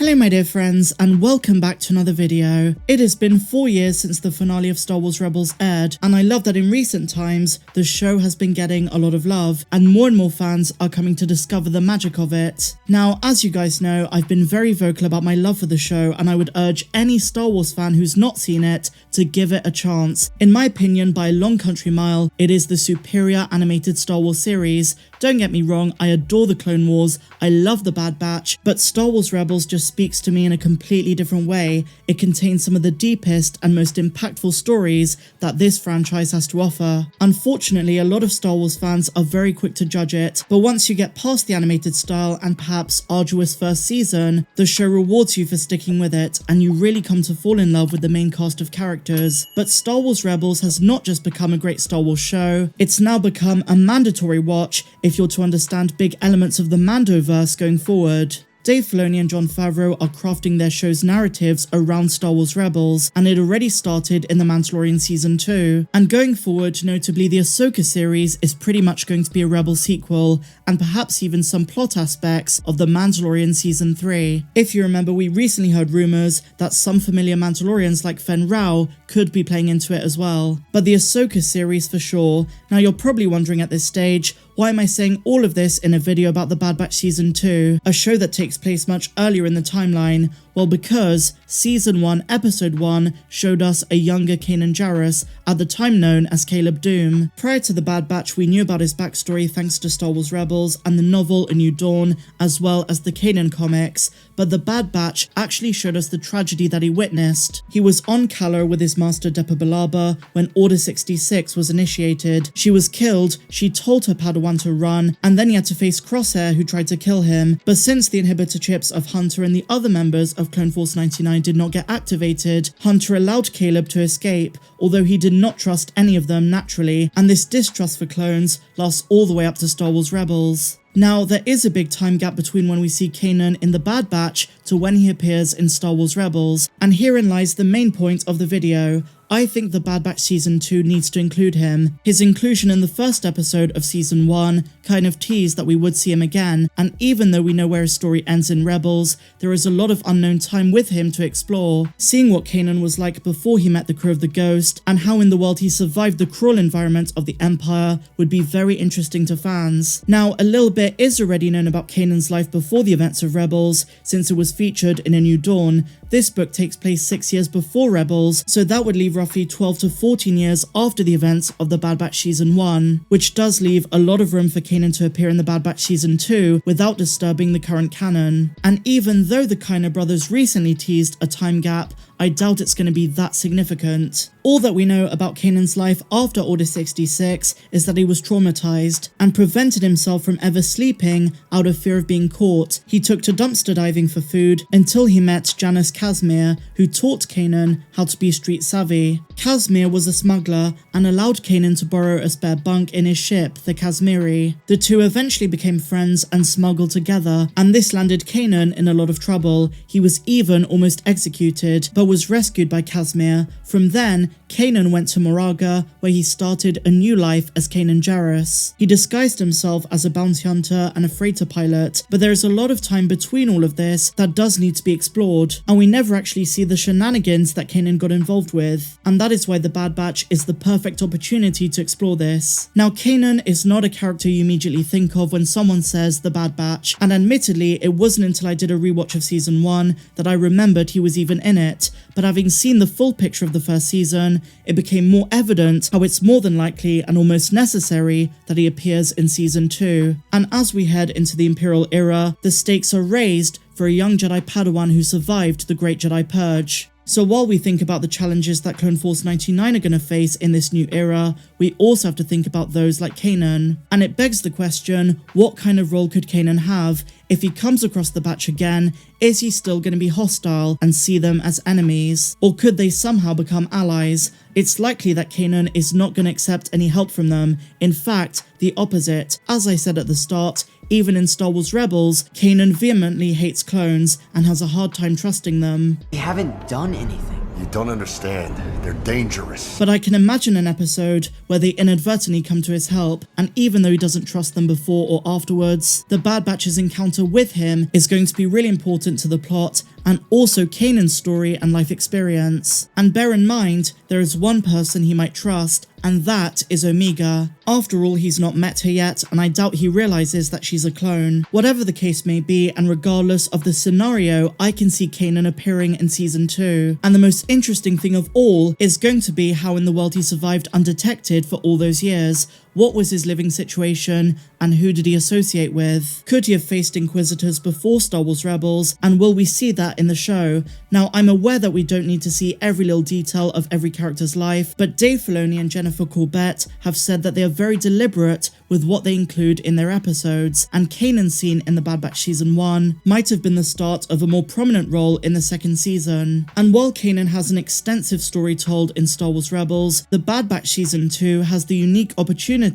Hello my dear friends, and welcome back to another video. It has been 4 years since the finale of Star Wars Rebels aired, and I love that in recent times, the show has been getting a lot of love, and more fans are coming to discover the magic of it. Now, as you guys know, I've been very vocal about my love for the show, and I would urge any Star Wars fan who's not seen it to give it a chance. In my opinion, by a long country mile, it is the superior animated Star Wars series. Don't get me wrong, I adore the Clone Wars, I love the Bad Batch, but Star Wars Rebels just speaks to me in a completely different way. It contains some of the deepest and most impactful stories that this franchise has to offer. Unfortunately, a lot of Star Wars fans are very quick to judge it, but once you get past the animated style and perhaps arduous first season, the show rewards you for sticking with it, and you really come to fall in love with the main cast of characters. But Star Wars Rebels has not just become a great Star Wars show, it's now become a mandatory watch if you're to understand big elements of the Mandoverse going forward. Dave Filoni and Jon Favreau are crafting their show's narratives around Star Wars Rebels, and it already started in The Mandalorian Season 2. And going forward, notably the Ahsoka series is pretty much going to be a Rebel sequel, and perhaps even some plot aspects of The Mandalorian Season 3. If you remember, we recently heard rumours that some familiar Mandalorians like Favreau could be playing into it as well. But the Ahsoka series for sure. Now you're probably wondering at this stage, why am I saying all of this in a video about The Bad Batch Season 2, a show that takes place much earlier in the timeline? Well, because Season 1, Episode 1 showed us a younger Kanan Jarrus, at the time known as Caleb Dume. Prior to The Bad Batch, we knew about his backstory thanks to Star Wars Rebels and the novel A New Dawn, as well as the Kanan comics, but The Bad Batch actually showed us the tragedy that he witnessed. He was on Calo with his master Depa Billaba when Order 66 was initiated. She was killed, she told her Padawan to run, and then he had to face Crosshair, who tried to kill him. But since the inhibitor chips of Hunter and the other members of Clone Force 99 did not get activated, Hunter allowed Caleb to escape, although he did not trust any of them naturally, and this distrust for clones lasts all the way up to Star Wars Rebels. Now, there is a big time gap between when we see Kanan in The Bad Batch to when he appears in Star Wars Rebels, and herein lies the main point of the video. I think The Bad Batch Season 2 needs to include him. His inclusion in the first episode of Season 1 kind of teased that we would see him again, and even though we know where his story ends in Rebels, there is a lot of unknown time with him to explore. Seeing what Kanan was like before he met the crew of the Ghost, and how in the world he survived the cruel environment of the Empire would be very interesting to fans. Now, a little bit is already known about Kanan's life before the events of Rebels, since it was featured in A New Dawn. This book takes place 6 years before Rebels, so that would leave roughly 12 to 14 years after the events of The Bad Batch Season 1, which does leave a lot of room for Kanan to appear in The Bad Batch Season 2 without disturbing the current canon. And even though the Kainer brothers recently teased a time gap, I doubt it's going to be that significant. All that we know about Kanan's life after Order 66 is that he was traumatized and prevented himself from ever sleeping out of fear of being caught. He took to dumpster diving for food until he met Janice Casimir, who taught Kanan how to be street savvy. Casimir was a smuggler and allowed Kanan to borrow a spare bunk in his ship, the Casimiri. The two eventually became friends and smuggled together, and this landed Kanan in a lot of trouble. He was even almost executed, but was rescued by Casimir. From then, Kanan went to Moraga, where he started a new life as Kanan Jarrus. He disguised himself as a bounty hunter and a freighter pilot, but there is a lot of time between all of this that does need to be explored, and we never actually see the shenanigans that Kanan got involved with, and that is why The Bad Batch is the perfect opportunity to explore this. Now, Kanan is not a character you immediately think of when someone says The Bad Batch, and admittedly, it wasn't until I did a rewatch of Season 1 that I remembered he was even in it, but having seen the full picture of the first season, it became more evident how it's more than likely and almost necessary that he appears in Season 2. And as we head into the Imperial era, the stakes are raised for a young Jedi Padawan who survived the Great Jedi Purge. So while we think about the challenges that Clone Force 99 are going to face in this new era, we also have to think about those like Kanan. And it begs the question, what kind of role could Kanan have? If he comes across the Batch again, is he still going to be hostile and see them as enemies? Or could they somehow become allies? It's likely that Kanan is not going to accept any help from them. In fact, the opposite. As I said at the start, even in Star Wars Rebels, Kanan vehemently hates clones and has a hard time trusting them. We haven't done anything. You don't understand. They're dangerous. But I can imagine an episode where they inadvertently come to his help, and even though he doesn't trust them before or afterwards, the Bad Batch's encounter with him is going to be really important to the plot and also Kanan's story and life experience. And bear in mind, there is one person he might trust, and that is Omega. After all, he's not met her yet, and I doubt he realizes that she's a clone. Whatever the case may be, and regardless of the scenario, I can see Kanan appearing in season 2. And the most interesting thing of all is going to be how in the world he survived undetected for all those years. What was his living situation, and who did he associate with? Could he have faced Inquisitors before Star Wars Rebels, and will we see that in the show? Now, I'm aware that we don't need to see every little detail of every character's life, but Dave Filoni and Jennifer Corbett have said that they are very deliberate with what they include in their episodes, and Kanan's scene in The Bad Batch Season 1 might have been the start of a more prominent role in the second season. And while Kanan has an extensive story told in Star Wars Rebels, The Bad Batch Season 2 has the unique opportunity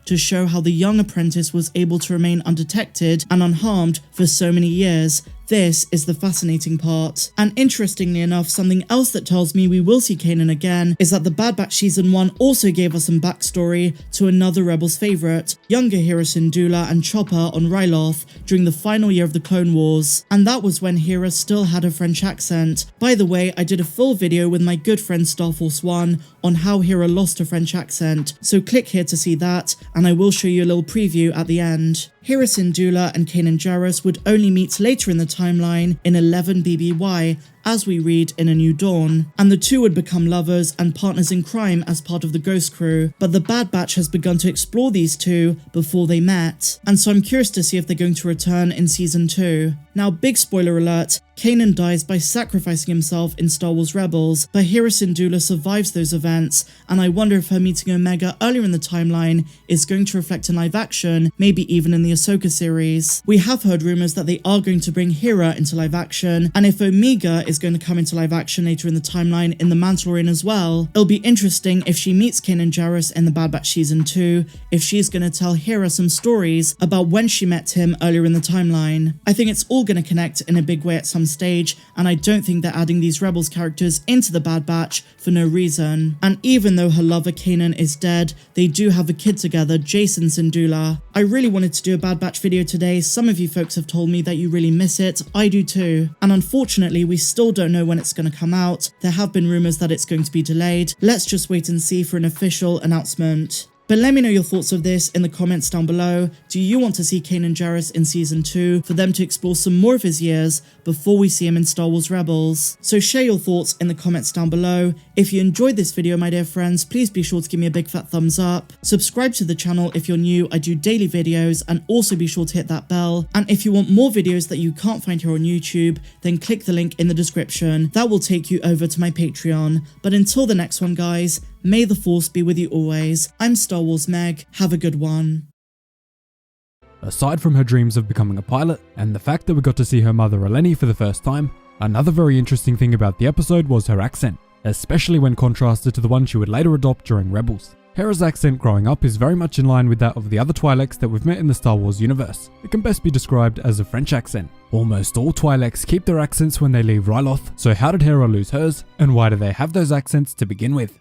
to show how the young apprentice was able to remain undetected and unharmed for so many years. This is the fascinating part. And interestingly enough, something else that tells me we will see Kanan again is that The Bad Batch Season 1 also gave us some backstory to another Rebels favourite, younger Hera Syndulla and Chopper on Ryloth during the final year of the Clone Wars. And that was when Hera still had a French accent. By the way, I did a full video with my good friend Star Force 1 on how Hera lost her French accent, so click here to see that, and I will show you a little preview at the end. Hera Syndulla and Kanan Jarrus would only meet later in the timeline in 11 BBY, as we read in A New Dawn, and the two would become lovers and partners in crime as part of the Ghost Crew, but the Bad Batch has begun to explore these two before they met, and so I'm curious to see if they're going to return in Season 2. Now, big spoiler alert, Kanan dies by sacrificing himself in Star Wars Rebels, but Hera Syndulla survives those events, and I wonder if her meeting Omega earlier in the timeline is going to reflect in live action, maybe even in the Ahsoka series. We have heard rumours that they are going to bring Hera into live action, and if Omega is going to come into live action later in the timeline in The Mandalorian as well, it'll be interesting if she meets Kanan Jarrus in The Bad Batch Season 2, if she's going to tell Hera some stories about when she met him earlier in the timeline. I think it's all going to connect in a big way at some stage, and I don't think they're adding these Rebels characters into the Bad Batch for no reason. And even though her lover Kanan is dead, they do have a kid together, Jacen Syndulla. I really wanted to do a Bad Batch video today. Some of you folks have told me that you really miss it. I do too. And unfortunately, we still don't know when it's going to come out. There have been rumours that it's going to be delayed. Let's just wait and see for an official announcement. But let me know your thoughts of this in the comments down below. Do you want to see Kanan Jarrus in Season 2 for them to explore some more of his years before we see him in Star Wars Rebels? So share your thoughts in the comments down below. If you enjoyed this video, my dear friends, please be sure to give me a big fat thumbs up. Subscribe to the channel if you're new. I do daily videos, and also be sure to hit that bell. And if you want more videos that you can't find here on YouTube, then click the link in the description. That will take you over to my Patreon. But until the next one, guys, may the Force be with you always. I'm Star Wars Meg. Have a good one. Aside from her dreams of becoming a pilot, and the fact that we got to see her mother Eleni for the first time, another very interesting thing about the episode was her accent, especially when contrasted to the one she would later adopt during Rebels. Hera's accent growing up is very much in line with that of the other Twi'leks that we've met in the Star Wars universe. It can best be described as a French accent. Almost all Twi'leks keep their accents when they leave Ryloth, so how did Hera lose hers, and why do they have those accents to begin with?